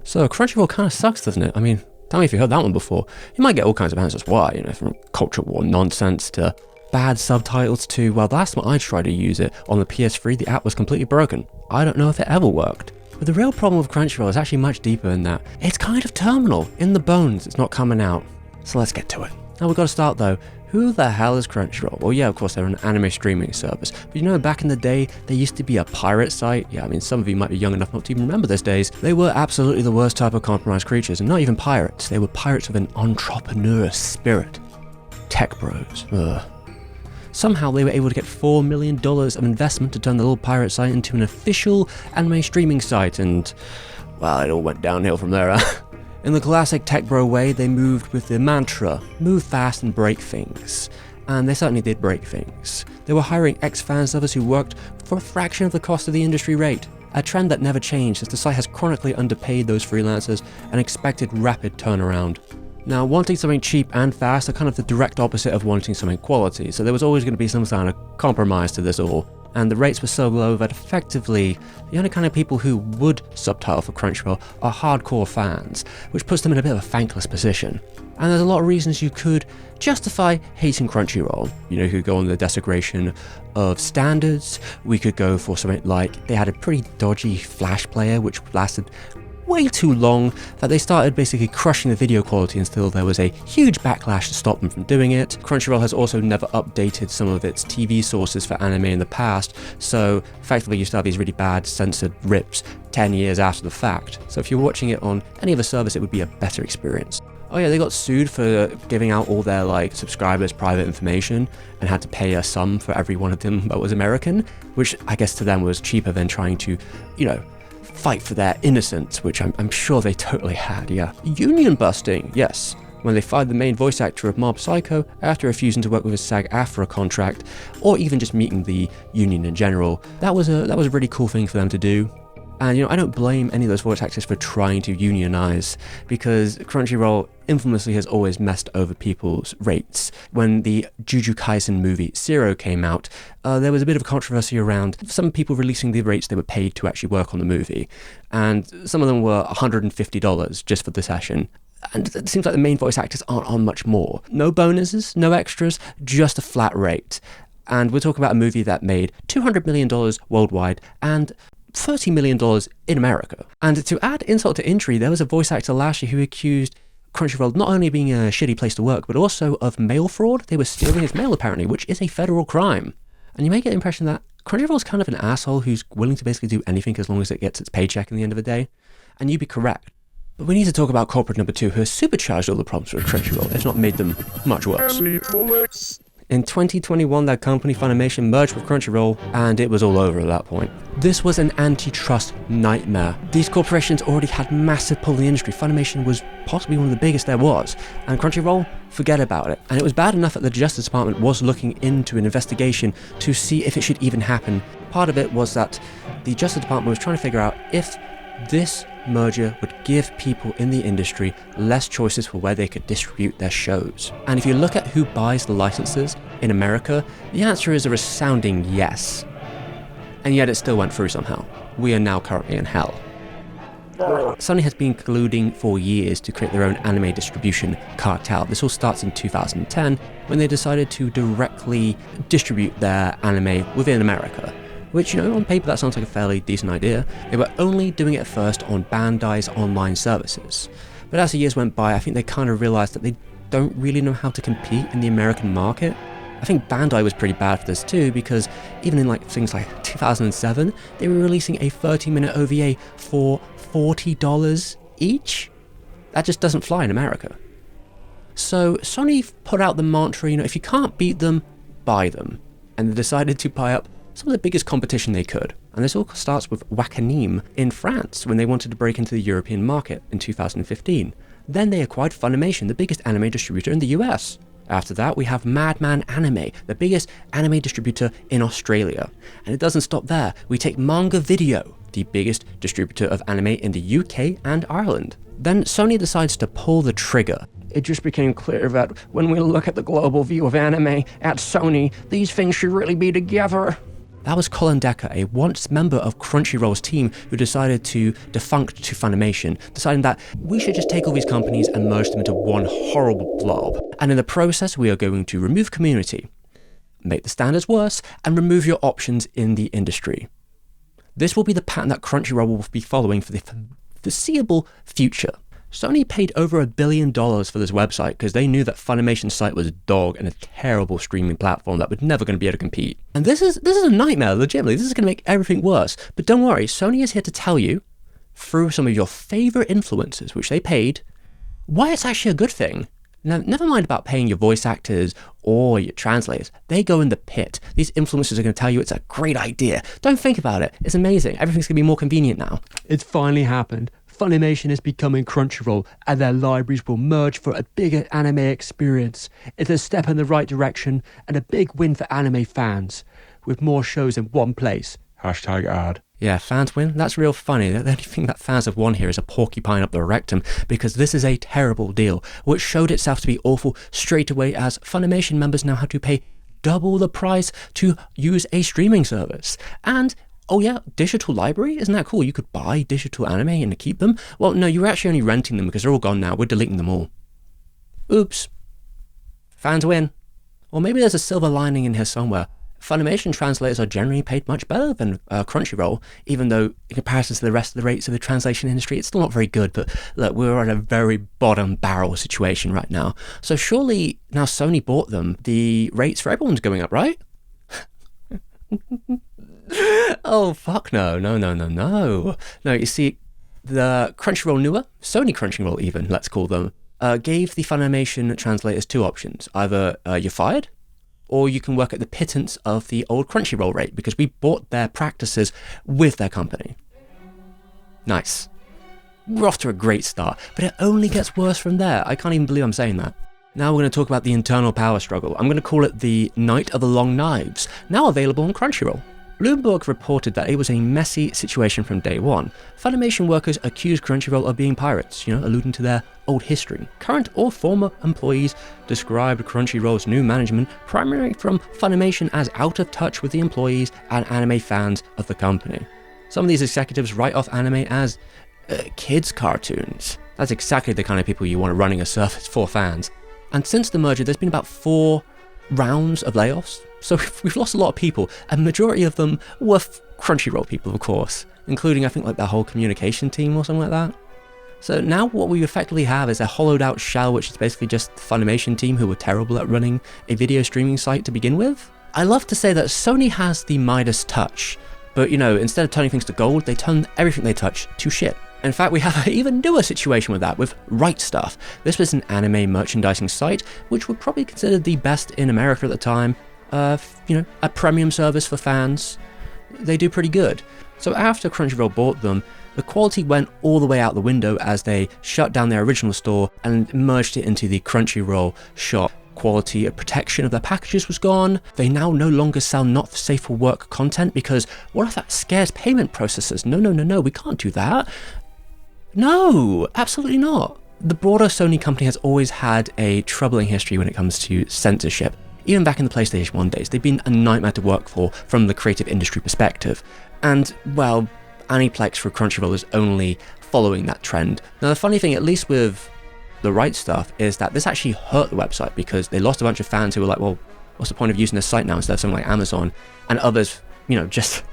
So Crunchyroll kind of sucks, doesn't it? I mean, tell me if you heard that one before. You might get all kinds of answers why, from culture war nonsense to bad subtitles to, well, the last time I tried to use it on the PS3, the app was completely broken. I don't know if it ever worked. But the real problem with Crunchyroll is actually much deeper than that. It's kind of terminal. In the bones, it's not coming out. So let's get to it. Now we've got to start though. Who the hell is Crunchyroll? Well, yeah, of course, they're an anime streaming service. But back in the day, they used to be a pirate site. Yeah, I mean, some of you might be young enough not to even remember those days. They were absolutely the worst type of compromised creatures, and not even pirates. They were pirates with an entrepreneur spirit. Tech bros. Ugh. Somehow they were able to get $4 million of investment to turn the little pirate site into an official anime streaming site, and, well, it all went downhill from there, huh? In the classic tech bro way, they moved with the mantra, move fast and break things. And they certainly did break things. They were hiring ex-fan subbers who worked for a fraction of the cost of the industry rate. A trend that never changed as the site has chronically underpaid those freelancers and expected rapid turnaround. Now, wanting something cheap and fast are kind of the direct opposite of wanting something quality, so there was always going to be some kind of compromise to this all. And the rates were so low that effectively, the only kind of people who would subtitle for Crunchyroll are hardcore fans, which puts them in a bit of a thankless position. And there's a lot of reasons you could justify hating Crunchyroll. You could go on the desecration of standards. We could go for something like they had a pretty dodgy Flash player, which lasted way too long, that they started basically crushing the video quality until there was a huge backlash to stop them from doing it. Crunchyroll has also never updated some of its TV sources for anime in the past, so effectively you still have these really bad censored rips 10 years after the fact. So if you're watching it on any other service, it would be a better experience. Oh yeah, they got sued for giving out all their subscribers' private information and had to pay a sum for every one of them that was American, which I guess to them was cheaper than trying to, fight for their innocence, which I'm sure they totally had, yeah. Union busting, yes. When they fired the main voice actor of Mob Psycho after refusing to work with a SAG-AFTRA contract, or even just meeting the union in general. That was a really cool thing for them to do. And I don't blame any of those voice actors for trying to unionize, because Crunchyroll infamously has always messed over people's rates. When the Jujutsu Kaisen movie Zero came out, there was a bit of controversy around some people releasing the rates they were paid to actually work on the movie. And some of them were $150 just for the session. And it seems like the main voice actors aren't on much more. No bonuses, no extras, just a flat rate. And we're talking about a movie that made $200 million worldwide and $30 million in America. And to add insult to injury, there was a voice actor last year who accused Crunchyroll not only being a shitty place to work, but also of mail fraud. They were stealing his mail apparently, which is a federal crime. And you may get the impression that Crunchyroll's kind of an asshole who's willing to basically do anything as long as it gets its paycheck in the end of the day. And you'd be correct. But we need to talk about culprit number 2, who has supercharged all the problems with Crunchyroll, if not made them much worse. In 2021, that company Funimation merged with Crunchyroll, and it was all over at that point. This was an antitrust nightmare. These corporations already had massive pull in the industry. Funimation was possibly one of the biggest there was, and Crunchyroll, forget about it. And it was bad enough that the Justice Department was looking into an investigation to see if it should even happen. Part of it was that the Justice Department was trying to figure out if this merger would give people in the industry less choices for where they could distribute their shows. And if you look at who buys the licenses in America, the answer is a resounding yes. And yet it still went through somehow. We are now currently in hell. Sony has been colluding for years to create their own anime distribution cartel. This all starts in 2010 when they decided to directly distribute their anime within America. Which, on paper that sounds like a fairly decent idea. They were only doing it first on Bandai's online services. But as the years went by, I think they kind of realized that they don't really know how to compete in the American market. I think Bandai was pretty bad for this too, because even in things like 2007, they were releasing a 30-minute OVA for $40 each. That just doesn't fly in America. So Sony put out the mantra, if you can't beat them, buy them. And they decided to buy up some of the biggest competition they could. And this all starts with Wakanim in France when they wanted to break into the European market in 2015. Then they acquired Funimation, the biggest anime distributor in the US. After that, we have Madman Anime, the biggest anime distributor in Australia. And it doesn't stop there. We take Manga Video, the biggest distributor of anime in the UK and Ireland. Then Sony decides to pull the trigger. It just became clear that when we look at the global view of anime at Sony, these things should really be together. That was Colin Decker, a once member of Crunchyroll's team who decided to defunct to Funimation, deciding that we should just take all these companies and merge them into one horrible blob. And in the process, we are going to remove community, make the standards worse, and remove your options in the industry. This will be the pattern that Crunchyroll will be following for the foreseeable future. Sony paid over $1 billion for this website because they knew that Funimation's site was a dog and a terrible streaming platform that was never going to be able to compete. And this is a nightmare, legitimately. This is going to make everything worse. But don't worry, Sony is here to tell you, through some of your favorite influencers, which they paid, why it's actually a good thing. Now, never mind about paying your voice actors or your translators. They go in the pit. These influencers are going to tell you it's a great idea. Don't think about it. It's amazing. Everything's going to be more convenient now. It's finally happened. Funimation is becoming Crunchyroll, and their libraries will merge for a bigger anime experience. It's a step in the right direction and a big win for anime fans, with more shows in one place. #ad. Yeah, fans win? That's real funny. The only thing that fans have won here is a porcupine up the rectum, because this is a terrible deal, which showed itself to be awful straight away, as Funimation members now have to pay double the price to use a streaming service. And oh yeah, digital library? Isn't that cool? You could buy digital anime and keep them? Well, no, you're actually only renting them because they're all gone now. We're deleting them all. Oops. Fans win. Or maybe there's a silver lining in here somewhere. Funimation translators are generally paid much better than Crunchyroll, even though in comparison to the rest of the rates of the translation industry, it's still not very good. But look, we're at a very bottom barrel situation right now. So surely now Sony bought them, the rates for everyone's going up, right? Oh, fuck no. No, you see, the Crunchyroll newer, Sony Crunchyroll even, let's call them, gave the Funimation translators two options. Either you're fired, or you can work at the pittance of the old Crunchyroll rate, because we bought their practices with their company. Nice. We're off to a great start, but it only gets worse from there. I can't even believe I'm saying that. Now we're going to talk about the internal power struggle. I'm going to call it the Night of the Long Knives, now available on Crunchyroll. Bloomberg reported that it was a messy situation from day one. Funimation workers accused Crunchyroll of being pirates, alluding to their old history. Current or former employees described Crunchyroll's new management, primarily from Funimation, as out of touch with the employees and anime fans of the company. Some of these executives write off anime as kids' cartoons. That's exactly the kind of people you want running a service for fans. And since the merger, there's been about 4 rounds of layoffs. So we've lost a lot of people, and majority of them were Crunchyroll people, of course, including, I think, like the whole communication team or something like that. So now what we effectively have is a hollowed out shell, which is basically just the Funimation team, who were terrible at running a video streaming site to begin with. I love to say that Sony has the Midas touch, but instead of turning things to gold, they turn everything they touch to shit. In fact, we have an even newer situation with that, with Right Stuff. This was an anime merchandising site, which were probably considered the best in America at the time. A premium service for fans. They do pretty good. So after Crunchyroll bought them, the quality went all the way out the window as they shut down their original store and merged it into the Crunchyroll shop. Quality of protection of their packages was gone. They now no longer sell not safe for work content, because what if that scares payment processors? No, we can't do that. No, absolutely not. The broader Sony company has always had a troubling history when it comes to censorship. Even back in the PlayStation 1 days, they've been a nightmare to work for from the creative industry perspective. And, well, Aniplex for Crunchyroll is only following that trend. Now, the funny thing, at least with the Right Stuff, is that this actually hurt the website, because they lost a bunch of fans who were like, well, what's the point of using this site now instead of something like Amazon? And others, just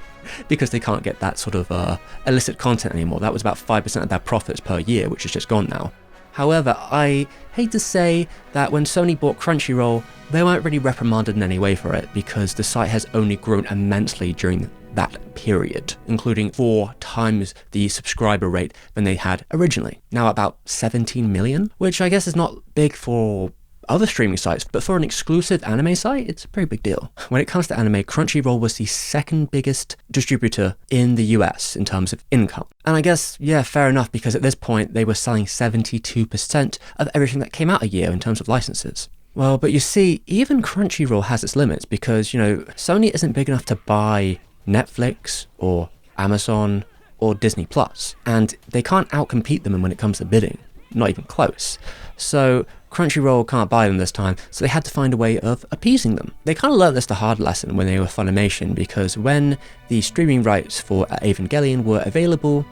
because they can't get that sort of illicit content anymore. That was about 5% of their profits per year, which is just gone now. However, I hate to say that when Sony bought Crunchyroll, they weren't really reprimanded in any way for it, because the site has only grown immensely during that period, including 4 times the subscriber rate than they had originally. Now about 17 million, which I guess is not big for other streaming sites, but for an exclusive anime site, it's a pretty big deal. When it comes to anime, Crunchyroll was the second biggest distributor in the US in terms of income. And I guess, yeah, fair enough, because at this point, they were selling 72% of everything that came out a year in terms of licenses. Well, but you see, even Crunchyroll has its limits, because, Sony isn't big enough to buy Netflix or Amazon or Disney Plus, and they can't outcompete them when it comes to bidding. not even close. So Crunchyroll can't buy them this time, so they had to find a way of appeasing them. They kind of learned this the hard lesson when they were Funimation, because when the streaming rights for Evangelion were available,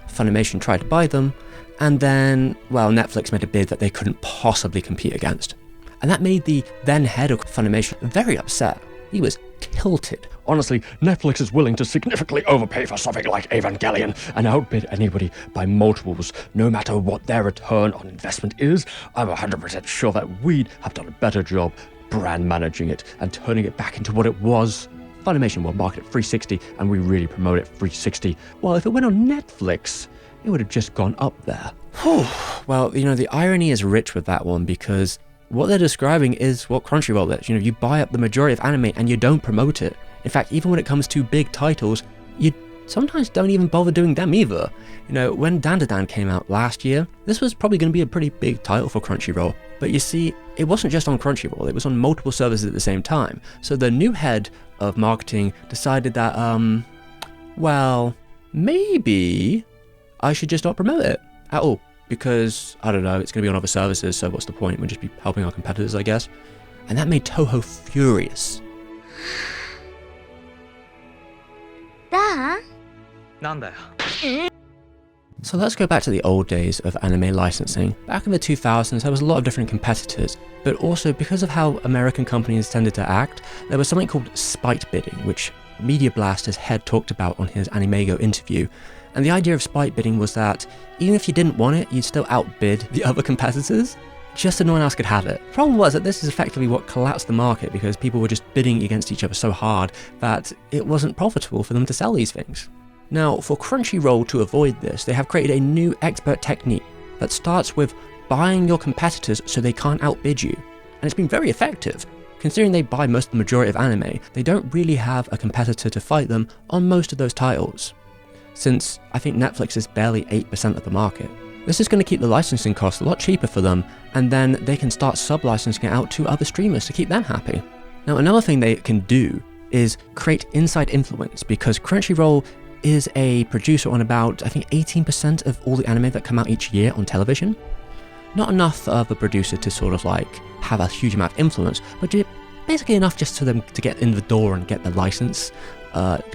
Funimation tried to buy them, and then, well, Netflix made a bid that they couldn't possibly compete against. And that made the then head of Funimation very upset. He was tilted. Honestly, Netflix is willing to significantly overpay for something like Evangelion and outbid anybody by multiples, no matter what their return on investment is. I'm 100% sure that we'd have done a better job brand managing it and turning it back into what it was. Funimation will market it 360 and we really promote it 360. Well, if it went on Netflix, it would have just gone up there. Well, the irony is rich with that one, because what they're describing is what Crunchyroll is. You buy up the majority of anime and you don't promote it. In fact, even when it comes to big titles, you sometimes don't even bother doing them either. When Dandadan came out last year, this was probably going to be a pretty big title for Crunchyroll. But you see, it wasn't just on Crunchyroll, it was on multiple services at the same time. So the new head of marketing decided that, well, maybe I should just not promote it at all. Because, I don't know, it's going to be on other services, so what's the point? We'll just be helping our competitors, I guess. And that made Toho furious. So let's go back to the old days of anime licensing. Back in the 2000s, there was a lot of different competitors, but also because of how American companies tended to act, there was something called spite bidding, which Media Blast's head talked about on his Animego interview. And the idea of spite bidding was that even if you didn't want it, you'd still outbid the other competitors, just so no one else could have it. The problem was that this is effectively what collapsed the market, because people were just bidding against each other so hard that it wasn't profitable for them to sell these things. Now, for Crunchyroll to avoid this, they have created a new expert technique that starts with buying your competitors so they can't outbid you. And it's been very effective. Considering they buy most of the majority of anime, they don't really have a competitor to fight them on most of those titles, since I think Netflix is barely 8% of the market. This is going to keep the licensing costs a lot cheaper for them, and then they can start sub-licensing it out to other streamers to keep them happy. Now, another thing they can do is create inside influence, because Crunchyroll is a producer on about, I think, 18% of all the anime that come out each year on television. Not enough of a producer to sort of like have a huge amount of influence, but basically enough just for them to get in the door and get the license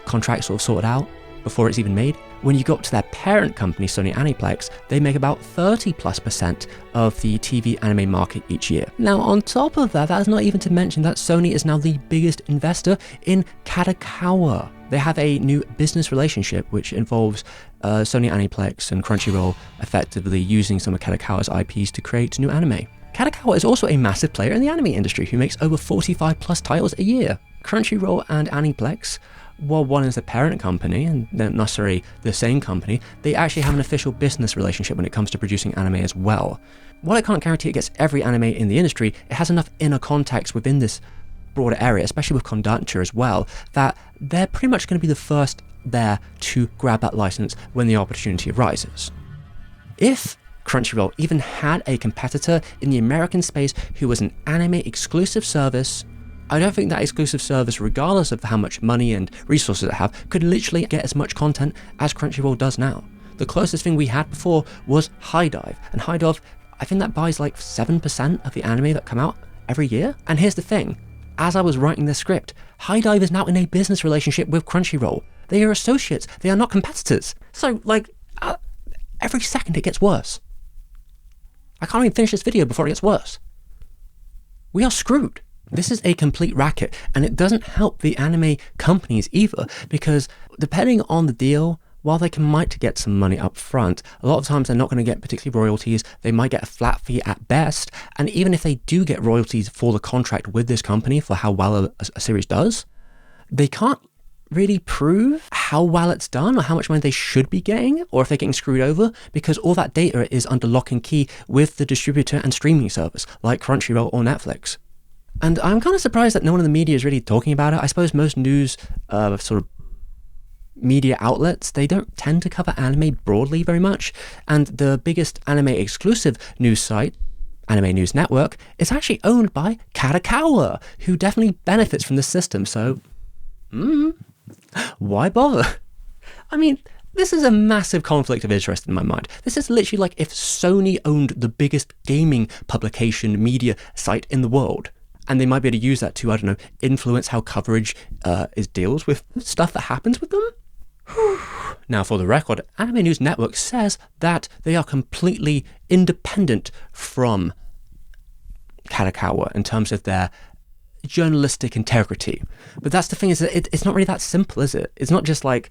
contract sort of sorted out before it's even made. When you go up to their parent company, Sony Aniplex, they make about 30+% of the TV anime market each year. Now, on top of that, that's not even to mention that Sony is now the biggest investor in Kadokawa. They have a new business relationship which involves Sony Aniplex and Crunchyroll effectively using some of Kadokawa's IPs to create new anime. Kadokawa is also a massive player in the anime industry who makes over 45+ titles a year. Crunchyroll and Aniplex, while one is the parent company and they're not necessarily the same company, they actually have an official business relationship when it comes to producing anime as well. While I can't guarantee it gets every anime in the industry, it has enough inner context within this broader area, especially with Kondansha as well, that they're pretty much going to be the first there to grab that license when the opportunity arises. If Crunchyroll even had a competitor in the American space who was an anime exclusive service, I don't think that exclusive service, regardless of how much money and resources it have, could literally get as much content as Crunchyroll does now. The closest thing we had before was HIDIVE, and HIDIVE, I think that buys like 7% of the anime that come out every year. And here's the thing, as I was writing this script, HIDIVE is now in a business relationship with Crunchyroll. They are associates, they are not competitors. So every second it gets worse. I can't even finish this video before it gets worse. We are screwed. This is a complete racket, and it doesn't help the anime companies either, because depending on the deal, while they might get some money up front, a lot of times they're not going to get particularly royalties. They might get a flat fee at best, and even if they do get royalties for the contract with this company for how well a series does, they can't really prove how well it's done or how much money they should be getting, or if they're getting screwed over, because all that data is under lock and key with the distributor and streaming service like Crunchyroll or Netflix. And I'm kind of surprised that no one in the media is really talking about it. I suppose most news sort of media outlets, they don't tend to cover anime broadly very much. And the biggest anime exclusive news site, Anime News Network, is actually owned by Kadokawa, who definitely benefits from this system. So, why bother? I mean, This is a massive conflict of interest in my mind. This is literally like if Sony owned the biggest gaming publication media site in the world, and they might be able to use that to, I don't know, influence how coverage deals with stuff that happens with them. Now, for the record, Anime News Network says that they are completely independent from Kadokawa in terms of their journalistic integrity. But that's the thing, is that it's not really that simple, is it? It's not just like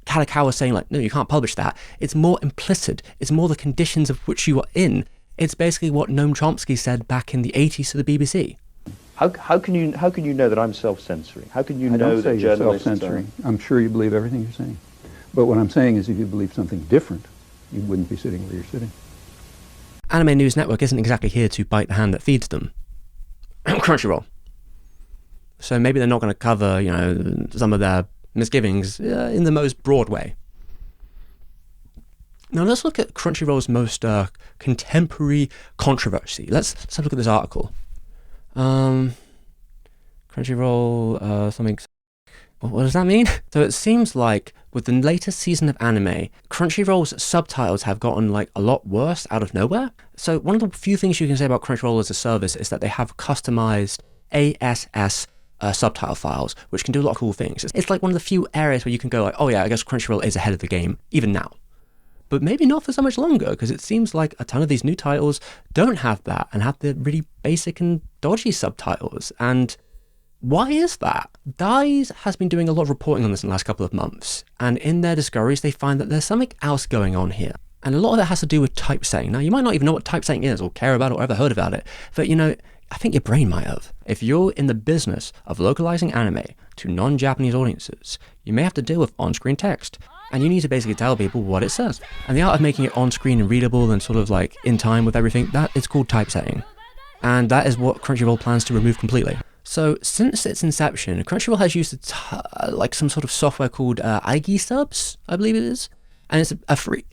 Kadokawa saying like, no, you can't publish that. It's more implicit. It's more the conditions of which you are in. It's basically what Noam Chomsky said back in the 80s to the BBC. How can you know that I'm self-censoring? How can you know that you're journalists self-censoring. I'm sure you believe everything you're saying. But what I'm saying is if you believe something different, you wouldn't be sitting where you're sitting. Anime News Network isn't exactly here to bite the hand that feeds them. Crunchyroll. So maybe they're not going to cover, you know, some of their misgivings in the most broad way. Now let's look at Crunchyroll's most contemporary controversy. Let's have a look at this article. Crunchyroll, something. What does that mean? So it seems like with the latest season of anime, Crunchyroll's subtitles have gotten like a lot worse out of nowhere. So one of the few things you can say about Crunchyroll as a service is that they have customized ASS subtitle files, which can do a lot of cool things. It's like one of the few areas where you can go like, oh yeah, I guess Crunchyroll is ahead of the game, even now. But maybe not for so much longer, because it seems like a ton of these new titles don't have that and have the really basic and dodgy subtitles. And why is that? DICE has been doing a lot of reporting on this in the last couple of months, and in their discoveries they find that there's something else going on here. And a lot of that has to do with typesetting. Now, you might not even know what typesetting is or care about it or ever heard about it, but you know, I think your brain might have. If you're in the business of localizing anime to non-Japanese audiences, you may have to deal with on-screen text, and you need to basically tell people what it says. And the art of making it on-screen and readable and sort of like in time with everything, that is called typesetting. And that is what Crunchyroll plans to remove completely. So since its inception, Crunchyroll has used like some sort of software called IG Subs, I believe it is, and it's a free,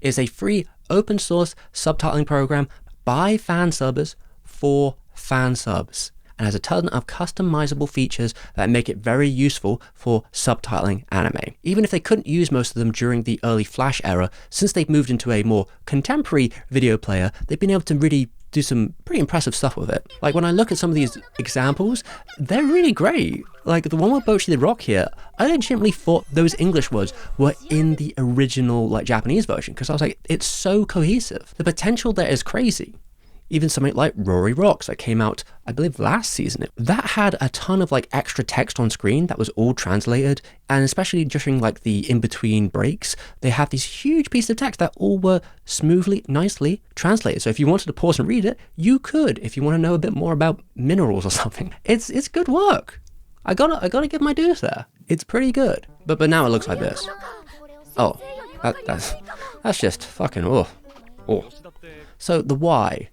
it's a free open source subtitling program by fan subbers for fan subs, and has a ton of customizable features that make it very useful for subtitling anime. Even if they couldn't use most of them during the early Flash era, since they've moved into a more contemporary video player, they've been able to really do some pretty impressive stuff with it. Like when I look at some of these examples, they're really great. Like the one with Bocchi the Rock here, I legitimately thought those English words were in the original like Japanese version, because I was like, it's so cohesive. The potential there is crazy. Even something like Rory Rocks that came out, I believe, last season. That had a ton of like extra text on screen that was all translated, and especially during like the in-between breaks, they have these huge pieces of text that all were smoothly, nicely translated. So if you wanted to pause and read it, you could. If you want to know a bit more about minerals or something, it's good work. I gotta give my dues there. It's pretty good. But now it looks like this. Oh, that's just fucking oh. So the why.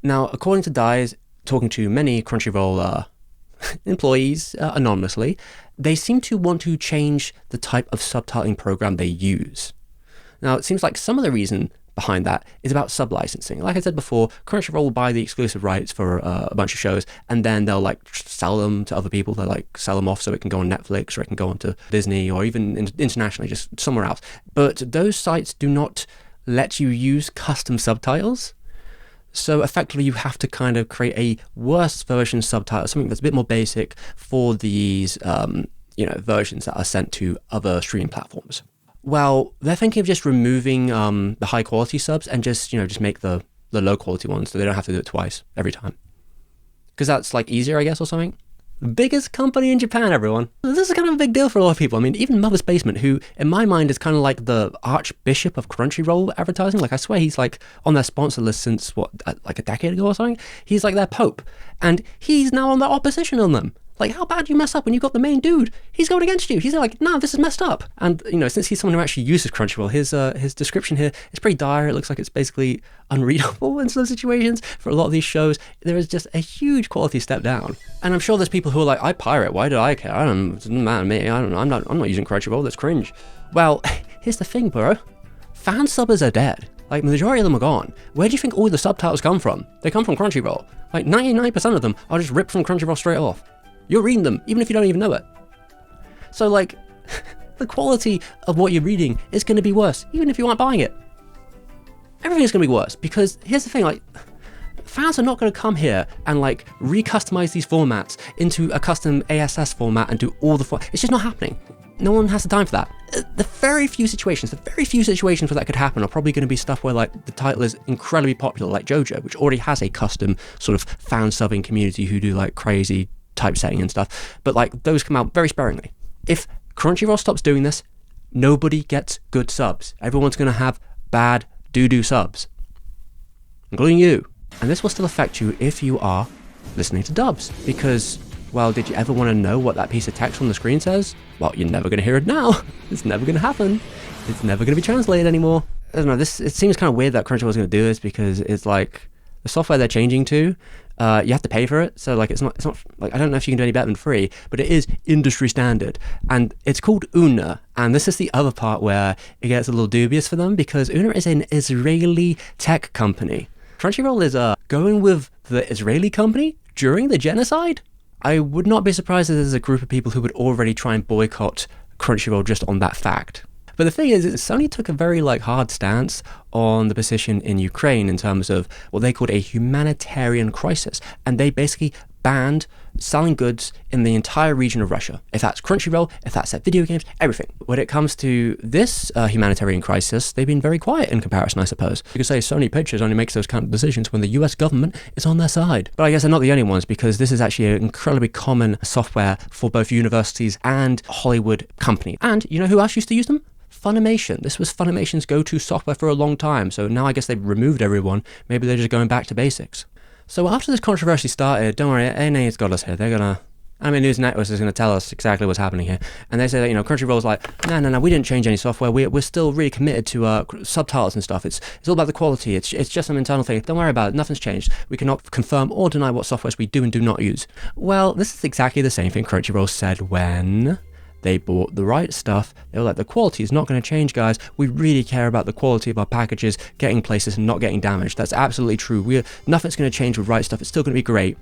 Now, according to DICE, talking to many Crunchyroll employees anonymously, they seem to want to change the type of subtitling program they use. Now, it seems like some of the reason behind that is about sub-licensing. Like I said before, Crunchyroll will buy the exclusive rights for a bunch of shows, and then they'll like sell them to other people. They'll like sell them off so it can go on Netflix, or it can go onto Disney, or even internationally, just somewhere else. But those sites do not let you use custom subtitles. So effectively, you have to kind of create a worse version subtitle, something that's a bit more basic for these, versions that are sent to other streaming platforms. Well, they're thinking of just removing the high quality subs and just make the low quality ones, so they don't have to do it twice every time. Because that's like easier, I guess, or something. Biggest company in Japan, everyone. This is kind of a big deal for a lot of people. I mean, even Mother's Basement, who in my mind is kind of like the archbishop of Crunchyroll advertising. Like I swear he's like on their sponsor list since like a decade ago or something. He's like their pope, and he's now on the opposition on them. Like, how bad do you mess up when you've got the main dude? He's going against you. He's like, no, this is messed up. And, since he's someone who actually uses Crunchyroll, his description here is pretty dire. It looks like it's basically unreadable in some situations for a lot of these shows. There is just a huge quality step down. And I'm sure there's people who are like, I pirate. Why do I care? It doesn't matter to me. I'm not using Crunchyroll. That's cringe. Well, here's the thing, bro. Fan subbers are dead. Like, the majority of them are gone. Where do you think all the subtitles come from? They come from Crunchyroll. Like, 99% of them are just ripped from Crunchyroll straight off. You're reading them, even if you don't even know it. So, like, the quality of what you're reading is going to be worse, even if you aren't buying it. Everything's going to be worse, because here's the thing, like, fans are not going to come here and like recustomize these formats into a custom ASS format and do all the it's just not happening. No one has the time for that. The very few situations where that could happen are probably going to be stuff where like the title is incredibly popular, like JoJo, which already has a custom sort of fan subbing community who do like crazy typesetting and stuff. But like those come out very sparingly. If Crunchyroll stops doing this, nobody gets good subs. Everyone's going to have bad doo-doo subs, including you. And this will still affect you if you are listening to dubs, because, well, did you ever want to know what that piece of text on the screen says? Well, you're never going to hear it now. It's never going to happen. It's never going to be translated anymore. I don't know, it seems kind of weird that Crunchyroll is going to do this, because it's like the software they're changing to, you have to pay for it. So like it's not like, I don't know if you can do any better than free, but it is industry standard, and it's called Una. And this is the other part where it gets a little dubious for them, because Una is an Israeli tech company. Crunchyroll is going with the Israeli company during the genocide. I would not be surprised if there's a group of people who would already try and boycott Crunchyroll just on that fact. But the thing is, Sony took a very like hard stance on the position in Ukraine in terms of what they called a humanitarian crisis, and they basically banned selling goods in the entire region of Russia. If that's Crunchyroll, if that's their video games, everything. When it comes to this humanitarian crisis, they've been very quiet in comparison, I suppose. You could say Sony Pictures only makes those kind of decisions when the US government is on their side. But I guess they're not the only ones, because this is actually an incredibly common software for both universities and Hollywood companies. And you know who else used to use them? Funimation. This was Funimation's go-to software for a long time, so now I guess they've removed everyone. Maybe they're just going back to basics. So after this controversy started, don't worry, ANA's got us here. They're gonna, Anime News Network is gonna tell us exactly what's happening here. And they say that, you know, Crunchyroll's like, no, we didn't change any software. We're still really committed to subtitles and stuff. It's all about the quality. It's just an internal thing. Don't worry about it. Nothing's changed. We cannot confirm or deny what softwares we do and do not use. Well, this is exactly the same thing Crunchyroll said when they bought the right stuff. They were like, the quality is not going to change, guys. We really care about the quality of our packages, getting places and not getting damaged. That's absolutely true. Nothing's going to change with right stuff. It's still going to be great.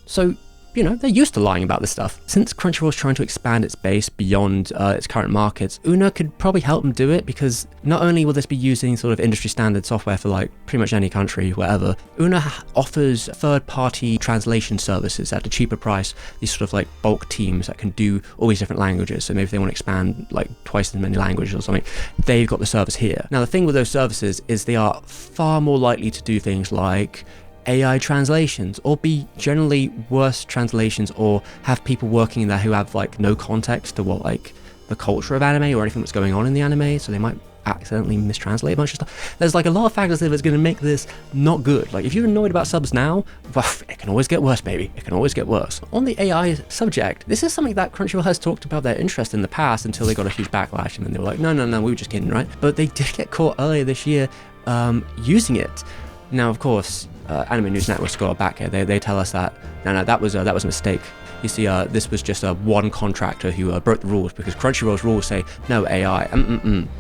So, you know, they're used to lying about this stuff. Since Crunchyroll's trying to expand its base beyond its current markets, Una could probably help them do it, because not only will this be using sort of industry standard software for like pretty much any country, wherever, Una offers third-party translation services at a cheaper price, these sort of like bulk teams that can do all these different languages. So maybe if they want to expand like twice as many languages or something, they've got the service here. Now the thing with those services is they are far more likely to do things like AI translations, or be generally worse translations, or have people working in there who have like no context to what like the culture of anime or anything that's going on in the anime, so they might accidentally mistranslate a bunch of stuff. There's like a lot of factors that's going to make this not good. Like if you're annoyed about subs now, well, it can always get worse, baby. It can always get worse. On the AI subject, this is something that Crunchyroll has talked about their interest in the past until they got a huge backlash, and then they were like, no, we were just kidding, right? But they did get caught earlier this year using it. Now, of course, Anime News Network's got our back here. They tell us that no, that was a mistake. You see, this was just one contractor who broke the rules, because Crunchyroll's rules say no AI.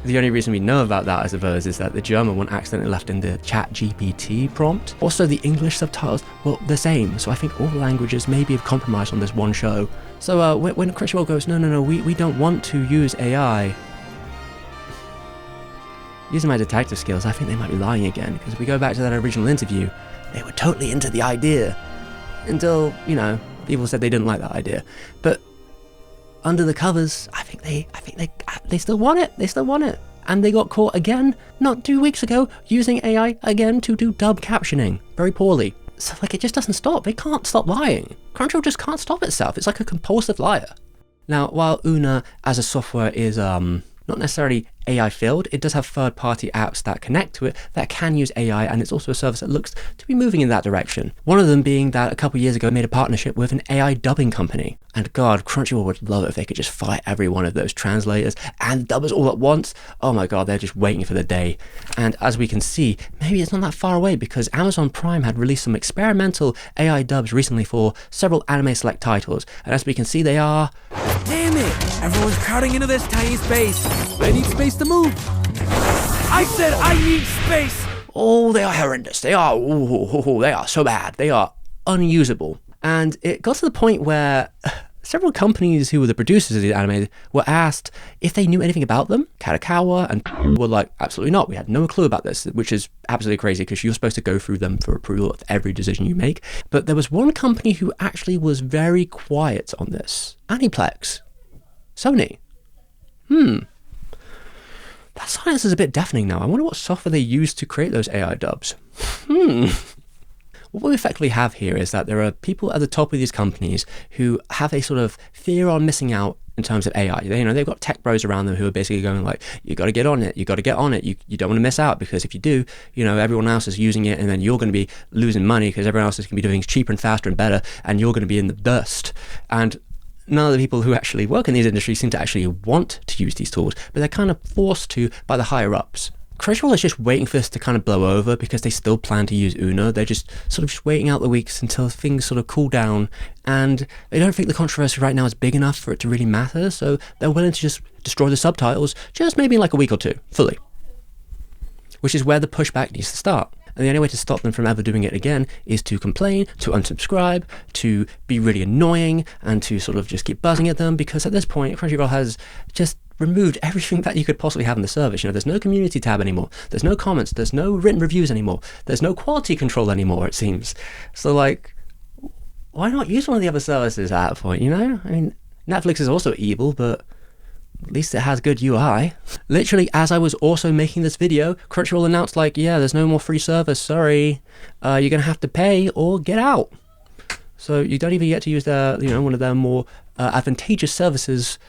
The only reason we know about that, I suppose, is that the German one accidentally left in the ChatGPT prompt. Also, the English subtitles, well, the same. So I think all the languages maybe have compromised on this one show. So when Crunchyroll goes, no, we don't want to use AI. Using my detective skills, I think they might be lying again, because if we go back to that original interview, they were totally into the idea until, you know, people said they didn't like that idea. But under the covers, I think they still want it. They still want it. And they got caught again, not 2 weeks ago, using AI again to do dub captioning very poorly. So like, it just doesn't stop. They can't stop lying. Crunchyroll just can't stop itself. It's like a compulsive liar. Now, while Una as a software is not necessarily AI filled, it does have third-party apps that connect to it that can use AI, and it's also a service that looks to be moving in that direction. One of them being that a couple years ago made a partnership with an AI dubbing company. And God, Crunchyroll would love it if they could just fire every one of those translators and dubbers all at once. Oh my God, they're just waiting for the day. And as we can see, maybe it's not that far away, because Amazon Prime had released some experimental AI dubs recently for several anime select titles. And as we can see, they are... Damn it! Everyone's crowding into this tiny space. I need space to move. I said I need space! Oh, they are horrendous. They are so bad. They are unusable. And it got to the point where several companies who were the producers of these anime were asked if they knew anything about them. Kadokawa and were like, absolutely not. We had no clue about this, which is absolutely crazy because you're supposed to go through them for approval of every decision you make. But there was one company who actually was very quiet on this. Aniplex. Sony. That silence is a bit deafening now. I wonder what software they used to create those AI dubs. What we effectively have here is that there are people at the top of these companies who have a sort of fear on missing out in terms of AI. They've got tech bros around them who are basically going like, you got to get on it, you got to get on it, you don't want to miss out, because if you do, everyone else is using it and then you're going to be losing money because everyone else is going to be doing things cheaper and faster and better and you're going to be in the dust. And none of the people who actually work in these industries seem to actually want to use these tools, but they're kind of forced to by the higher ups. Crunchyroll is just waiting for this to kind of blow over because they still plan to use Uno. They're just sort of just waiting out the weeks until things sort of cool down, and they don't think the controversy right now is big enough for it to really matter, so they're willing to just destroy the subtitles just maybe in like a week or two, fully. Which is where the pushback needs to start. And the only way to stop them from ever doing it again is to complain, to unsubscribe, to be really annoying, and to sort of just keep buzzing at them, because at this point, Crunchyroll has just removed everything that you could possibly have in the service. There's no community tab anymore. There's no comments. There's no written reviews anymore. There's no quality control anymore, it seems. So, why not use one of the other services at that point, I mean, Netflix is also evil, but at least it has good UI. Literally, as I was also making this video, Crunchyroll announced yeah, there's no more free service, sorry. You're going to have to pay or get out. So you don't even get to use their, one of their more advantageous services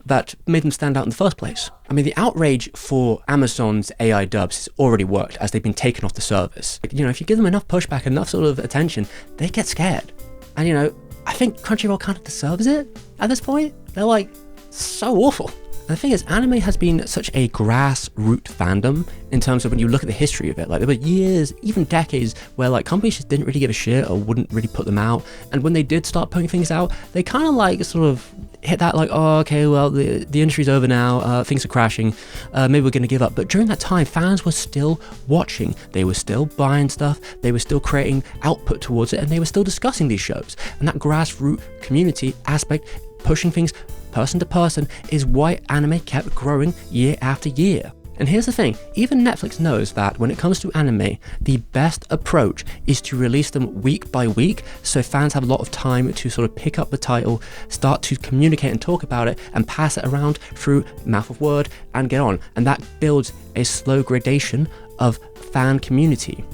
that made them stand out in the first place. I mean, the outrage for Amazon's AI dubs has already worked as they've been taken off the service. If you give them enough pushback, enough sort of attention, they get scared. And I think Crunchyroll kind of deserves it at this point. They're so awful. And the thing is, anime has been such a grassroots fandom in terms of when you look at the history of it. There were years, even decades, where companies just didn't really give a shit or wouldn't really put them out. And when they did start putting things out, they kind of sort of hit that oh, okay, well, the industry's over now, things are crashing, maybe we're going to give up. But during that time, fans were still watching, they were still buying stuff, they were still creating output towards it, and they were still discussing these shows. And that grassroots community aspect, pushing things person to person, is why anime kept growing year after year. And here's the thing, even Netflix knows that when it comes to anime, the best approach is to release them week by week, so fans have a lot of time to sort of pick up the title, start to communicate and talk about it, and pass it around through mouth of word and get on. And that builds a slow gradation of fan community.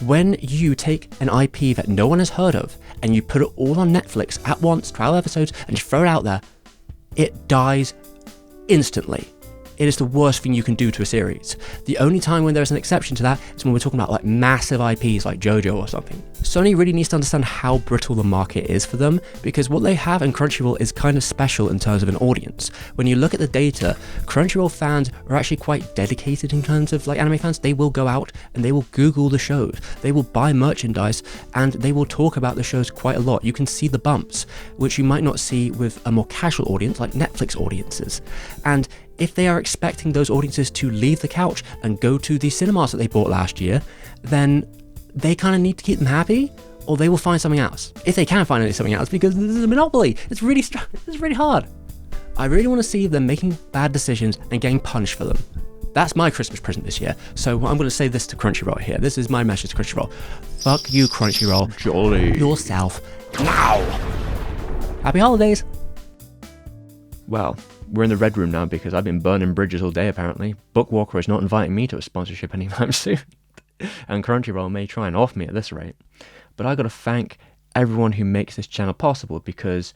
When you take an IP that no one has heard of, and you put it all on Netflix at once, 12 episodes, and just throw it out there, it dies instantly. It is the worst thing you can do to a series. The only time when there's an exception to that is when we're talking about massive IPs like JoJo or something. Sony really needs to understand how brittle the market is for them, because what they have in Crunchyroll is kind of special in terms of an audience. When you look at the data, Crunchyroll fans are actually quite dedicated in terms of anime fans. They will go out and they will Google the shows, they will buy merchandise, and they will talk about the shows quite a lot. You can see the bumps, which you might not see with a more casual audience like Netflix audiences. And if they are expecting those audiences to leave the couch and go to the cinemas that they bought last year, then they kind of need to keep them happy, or they will find something else. If they can find something else, because this is a monopoly. It's really hard. I really want to see them making bad decisions and getting punished for them. That's my Christmas present this year. So I'm going to say this to Crunchyroll here. This is my message to Crunchyroll. Fuck you, Crunchyroll. Jolly. Yourself now. Happy holidays. Well, we're in the red room now because I've been burning bridges all day apparently. Bookwalker is not inviting me to a sponsorship anytime soon. And Crunchyroll may try and off me at this rate. But I got to thank everyone who makes this channel possible, because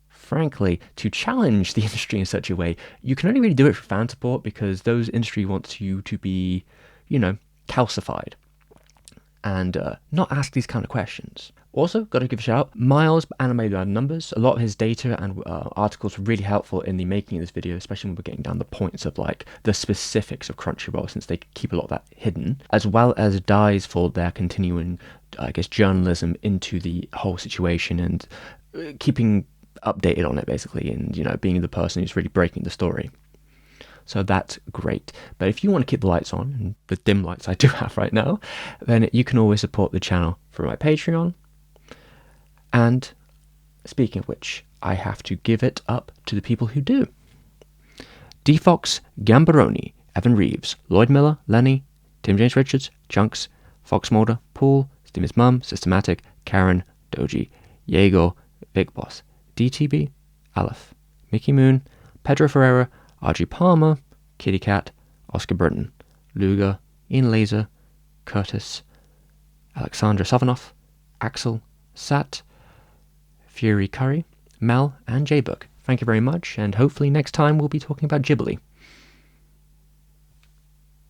frankly, to challenge the industry in such a way, you can only really do it for fan support, because those industry wants you to be, calcified and not ask these kind of questions. Also, got to give a shout out, Miles, Anime Bad Numbers. A lot of his data and articles were really helpful in the making of this video, especially when we're getting down the points of the specifics of Crunchyroll, since they keep a lot of that hidden, as well as Dies for their continuing, journalism into the whole situation and keeping updated on it basically, and being the person who's really breaking the story. So that's great. But if you want to keep the lights on, and the dim lights I do have right now, then you can always support the channel through my Patreon. And speaking of which, I have to give it up to the people who do. D-Fox, Gambaroni, Evan Reeves, Lloyd Miller, Lenny, Tim James Richards, Chunks, Fox Mulder, Paul, Steven's Mum, Systematic, Karen, Doji, Diego, Big Boss, DTB, Aleph, Mickey Moon, Pedro Ferreira, RG Palmer, Kitty Cat, Oscar Burton, Luga, Ian Laser, Curtis, Alexandra Savanoff, Axel, Sat, Fury Curry, Mel, and J-Book. Thank you very much, and hopefully next time we'll be talking about Ghibli.